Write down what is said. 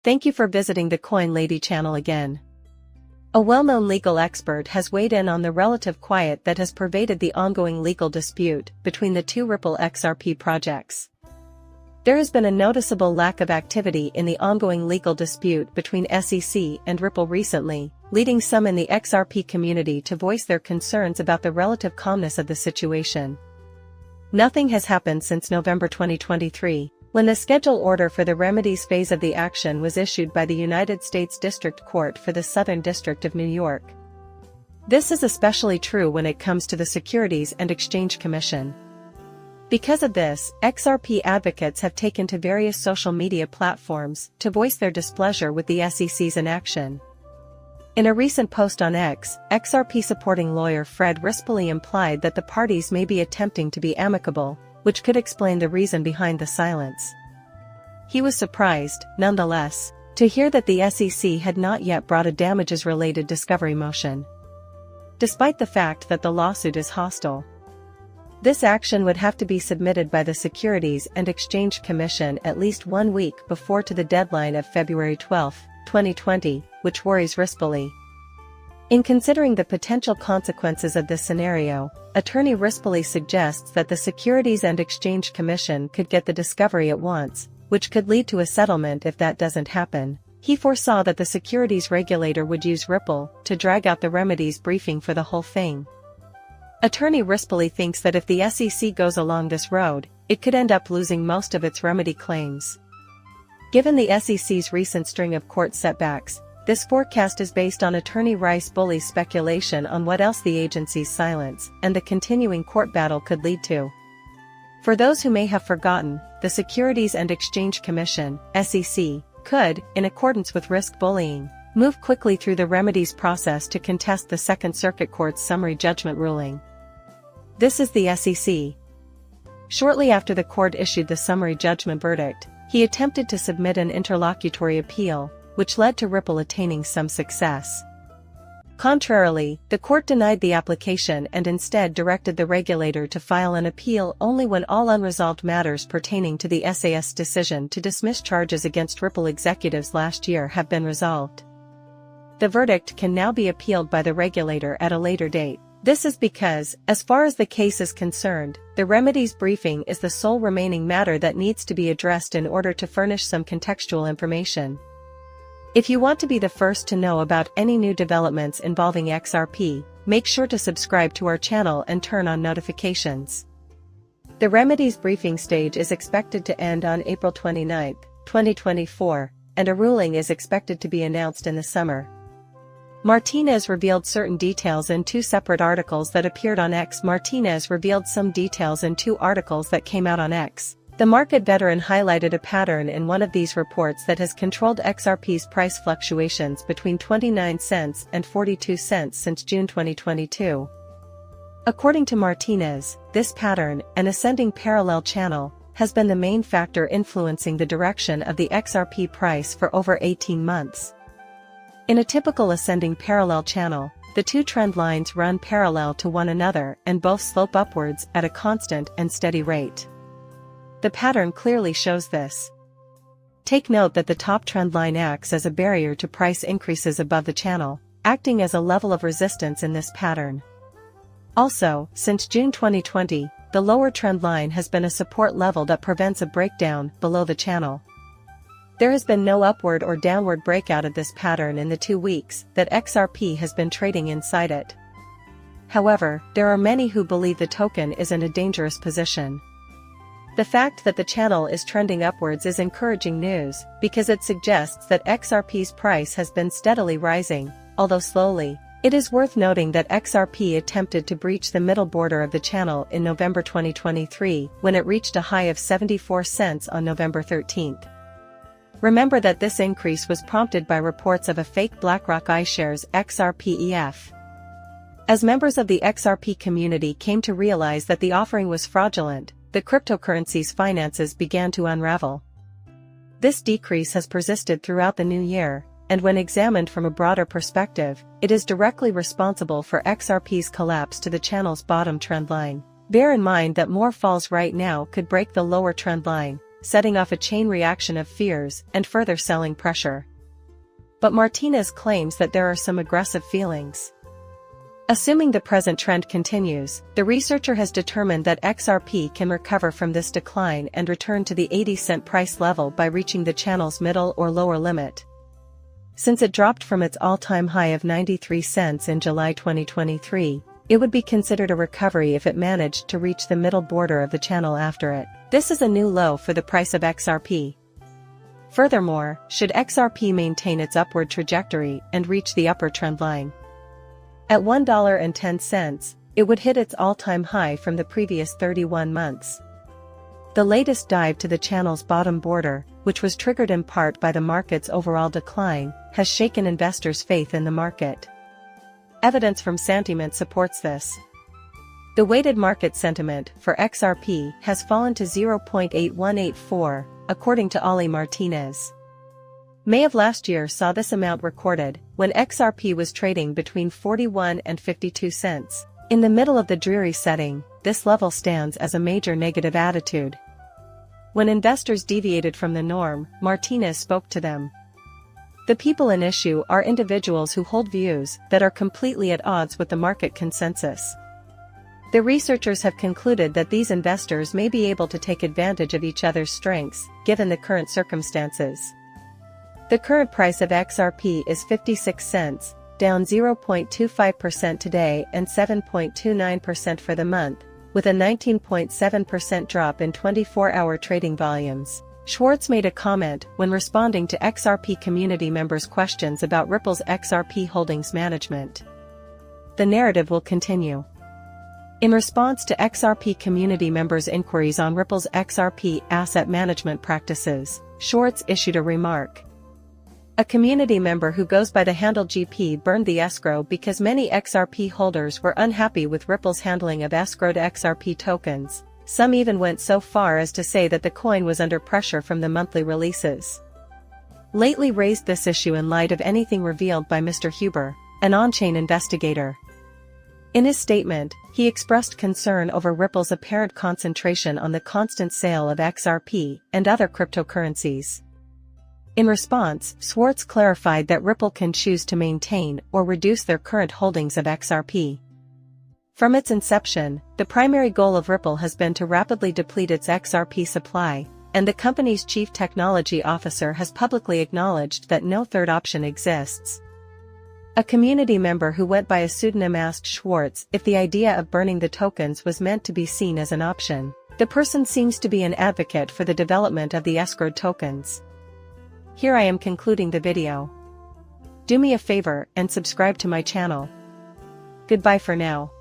Thank you for visiting the Coin Lady channel again. A well-known legal expert has weighed in on the relative quiet that has pervaded the ongoing legal dispute between the two Ripple XRP projects. There has been a noticeable lack of activity in the ongoing legal dispute between SEC and Ripple recently, leading some in the XRP community to voice their concerns about the relative calmness of the situation. Nothing has happened since November 2023, when the schedule order for the remedies phase of the action was issued by the United States District Court for the Southern District of New York. This is especially true when it comes to the Securities and Exchange Commission. Because of this, XRP advocates have taken to various social media platforms to voice their displeasure with the SEC's inaction. In a recent post on X, XRP supporting lawyer Fred Rispoli implied that the parties may be attempting to be amicable, which could explain the reason behind the silence. He was surprised, nonetheless, to hear that the SEC had not yet brought a damages-related discovery motion, despite the fact that the lawsuit is hostile. This action would have to be submitted by the Securities and Exchange Commission at least 1 week before to the deadline of February 12, 2020, which worries Rispoli. In considering the potential consequences of this scenario, attorney Rispoli suggests that the Securities and Exchange Commission could get the discovery at once, which could lead to a settlement if that doesn't happen. He foresaw that the securities regulator would use Ripple to drag out the remedies briefing for the whole thing. Attorney Rispoli thinks that if the SEC goes along this road, it could end up losing most of its remedy claims. Given the SEC's recent string of court setbacks, this forecast is based on attorney Rispoli's speculation on what else the agency's silence and the continuing court battle could lead to. For those who may have forgotten, the Securities and Exchange Commission, SEC, could, in accordance with risk bullying, move quickly through the remedies process to contest the Second Circuit Court's summary judgment ruling. This is the SEC. Shortly after the court issued the summary judgment verdict, he attempted to submit an interlocutory appeal, which led to Ripple attaining some success. Contrarily, the court denied the application and instead directed the regulator to file an appeal only when all unresolved matters pertaining to the SAS decision to dismiss charges against Ripple executives last year have been resolved. The verdict can now be appealed by the regulator at a later date. This is because, as far as the case is concerned, the remedies briefing is the sole remaining matter that needs to be addressed in order to furnish some contextual information. If you want to be the first to know about any new developments involving XRP, make sure to subscribe to our channel and turn on notifications. The remedies briefing stage is expected to end on April 29, 2024, and a ruling is expected to be announced in the summer. Martinez revealed certain details in 2 separate articles that appeared on X. Martinez revealed some details in 2 articles that came out on X. The market veteran highlighted a pattern in one of these reports that has controlled XRP's price fluctuations between 29 cents and 42 cents since June 2022. According to Martinez, this pattern, an ascending parallel channel, has been the main factor influencing the direction of the XRP price for over 18 months. In a typical ascending parallel channel, the 2 trend lines run parallel to one another and both slope upwards at a constant and steady rate. The pattern clearly shows this. Take note that the top trend line acts as a barrier to price increases above the channel, acting as a level of resistance in this pattern. Also, since June 2020, the lower trend line has been a support level that prevents a breakdown below the channel. There has been no upward or downward breakout of this pattern in the 2 weeks that XRP has been trading inside it. However, there are many who believe the token is in a dangerous position. The fact that the channel is trending upwards is encouraging news, because it suggests that XRP's price has been steadily rising, although slowly. It is worth noting that XRP attempted to breach the middle border of the channel in November 2023, when it reached a high of 74 cents on November 13. Remember that this increase was prompted by reports of a fake BlackRock iShares XRP EF. As members of the XRP community came to realize that the offering was fraudulent, the cryptocurrency's finances began to unravel. This decrease has persisted throughout the new year, and when examined from a broader perspective, it is directly responsible for XRP's collapse to the channel's bottom trend line. Bear in mind that more falls right now could break the lower trend line, setting off a chain reaction of fears and further selling pressure. But Martinez claims that there are some aggressive feelings. Assuming the present trend continues, the researcher has determined that XRP can recover from this decline and return to the 80-cent price level by reaching the channel's middle or lower limit. Since it dropped from its all-time high of 93 cents in July 2023, it would be considered a recovery if it managed to reach the middle border of the channel after it. This is a new low for the price of XRP. Furthermore, should XRP maintain its upward trajectory and reach the upper trend line at $1.10, it would hit its all-time high from the previous 31 months. The latest dive to the channel's bottom border, which was triggered in part by the market's overall decline, has shaken investors' faith in the market. Evidence from sentiment supports this. The weighted market sentiment for XRP has fallen to 0.8184, according to Oli Martinez. May of last year saw this amount recorded, when XRP was trading between 41 and 52 cents. In the middle of the dreary setting, this level stands as a major negative attitude. When investors deviated from the norm, Martinez spoke to them. The people in issue are individuals who hold views that are completely at odds with the market consensus. The researchers have concluded that these investors may be able to take advantage of each other's strengths, given the current circumstances. The current price of XRP is 56 cents, down 0.25% today and 7.29% for the month, with a 19.7% drop in 24-hour trading volumes. Schwartz made a comment when responding to XRP community members' questions about Ripple's XRP holdings management. The narrative will continue. In response to XRP community members' inquiries on Ripple's XRP asset management practices, Schwartz issued a remark. A community member who goes by the handle GP burned the escrow because many XRP holders were unhappy with Ripple's handling of escrowed XRP tokens. Some even went so far as to say that the coin was under pressure from the monthly releases. Lately raised this issue in light of anything revealed by Mr. Huber, an on-chain investigator. In his statement, he expressed concern over Ripple's apparent concentration on the constant sale of XRP and other cryptocurrencies. In response, Schwartz clarified that Ripple can choose to maintain or reduce their current holdings of XRP. From its inception, the primary goal of Ripple has been to rapidly deplete its XRP supply, and the company's chief technology officer has publicly acknowledged that no third option exists. A community member who went by a pseudonym asked Schwartz if the idea of burning the tokens was meant to be seen as an option. The person seems to be an advocate for the development of the escrowed tokens. Here I am concluding the video. Do me a favor and subscribe to my channel. Goodbye for now.